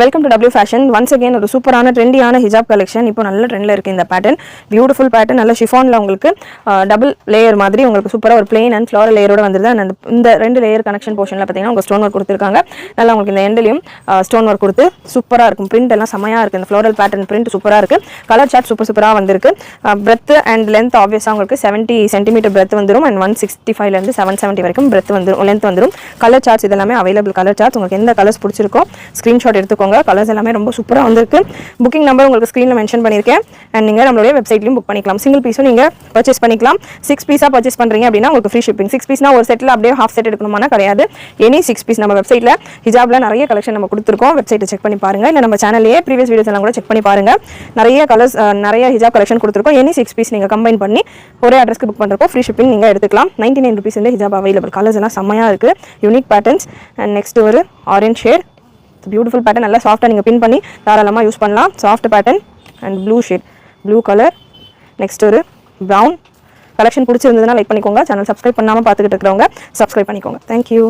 Welcome to W fashion. Once again ஒரு சூப்பரான ட்ரெண்டியான ஹிஜாப் கலெக்ஷன். இப்போ நல்ல ட்ரெண்டில் இருக்குது இந்த பேட்டர்ன். பியூட்டிஃபுல் பேட்டர்ன், நல்ல ஷிஃபானில் உங்களுக்கு டபுள் லேயர் மாதிரி உங்களுக்கு சூப்பராக ஒரு பிளெயின் அண்ட் ஃப்ளோரல் லேயரோட வந்துருது. அண்ட் இந்த 2 லேயர் கனெக்ஷன் போர்ஷனில் பார்த்தீங்கன்னா உங்களுக்கு ஸ்டோன் ஒர்க் கொடுத்துருக்காங்க. நல்லா உங்களுக்கு இந்த எண்ட்லையும் ஸ்டோன் ஒர்க் கொடுத்து சூப்பராக இருக்கும். பிரிண்ட் எல்லாம் செமையாக இருக்குது. இந்த ஃப்ளோரல் பேட்டர்ன் பிரிண்ட் சூப்பராக இருக்குது. கலர் சார்ட் சூப்பராக வந்திருக்கு. பிரெத் அண்ட் லென்த் ஆப்வியஸாக உங்களுக்கு 70 சென்டிமீட்டர் பிரெத் வந்துடும். அண்ட் 165 770 வரைக்கும் பிரெத் வந்துடும், லென்த் வந்துடும். கலர் சார்ட்ஸ் இதெல்லாமே அவைலபிள் கலர் சார்ட்ஸ். உங்களுக்கு எந்த கலர்ஸ் பிடிச்சிருக்கோ ஸ்க்ரீன்ஷாட் எடுத்துக்கோங்க. கலர்ஸ் எல்லாமே ரொம்ப சூப்பராக வந்திருக்கு. புக்கிங் நம்பர் உங்களுக்கு ஸ்க்ரீனில் மென்ஷன் பண்ணியிருக்கேன். அண்ட் நீங்கள் நம்மளுடைய வெப்சைட்லையும் புக் பண்ணிக்கலாம். சிங்கிள் பீஸும் நீங்கள் பர்ச்சேஸ் பண்ணிக்கலாம். 6 பீஸாக பர்ச்சேஸ் பண்ணுறீங்க அப்படின்னா உங்களுக்கு ஃப்ரீ ஷிப்பிங். 6 பீஸ்னா ஒரு செட்டில் அப்படியே ஹாஃப் செட் எடுக்கணுமானா கிடையாது. எனி 6 பீஸ் நம்ம வெப்சைட்டில் ஹிஜாப்ல நிறைய கலெக்ஷன் நம்ம கொடுத்துருக்கோம். வெப்சைட்டை செக் பண்ணி பாருங்க. இல்லை நம்ம சேனல்லையே ப்ரீவியஸ் வீடியோஸ் எல்லாம் கூட செக் பண்ணி பாருங்க. நிறைய கலர்ஸ் நிறைய ஹிஜாப் கலெக்ஷன் கொடுத்துருக்கோம். எனி 6 பீஸ் நீங்கள் கம்பைன் பண்ணி ஒரே அட்ரஸ்க்கு புக் பண்ணுறப்போ ஃப்ரீ ஷிப்பிங் நீங்கள் எடுத்துக்கலாம். 99 rupees இந்த ஹிஜாப் அவைலபிள். கலர்ஸ் எல்லாம் செம்மையாக இருக்குது. Unique patterns. அண்ட் நெக்ஸ்ட் ஒரு ஆரஞ்ச் ஷேட், பியூட்டிஃபுல் பேட்டர்ன். நல்லா சாஃப்டாக நீங்கள் பின் பண்ணி தாராளமாக யூஸ் பண்ணலாம். Soft pattern and blue shade, blue colour. Next ஒரு ப்ரௌன். கலெக்ஷன் பிடிச்சிருந்ததுன்னா லைக் பண்ணிக்கோங்க. சேனல் சப்ஸ்கிரைப் பண்ணாமல் பார்த்துக்கிட்டு இருக்கிறவங்க சப்ஸ்கிரைப் பண்ணிக்கோங்க. தேங்க்யூ.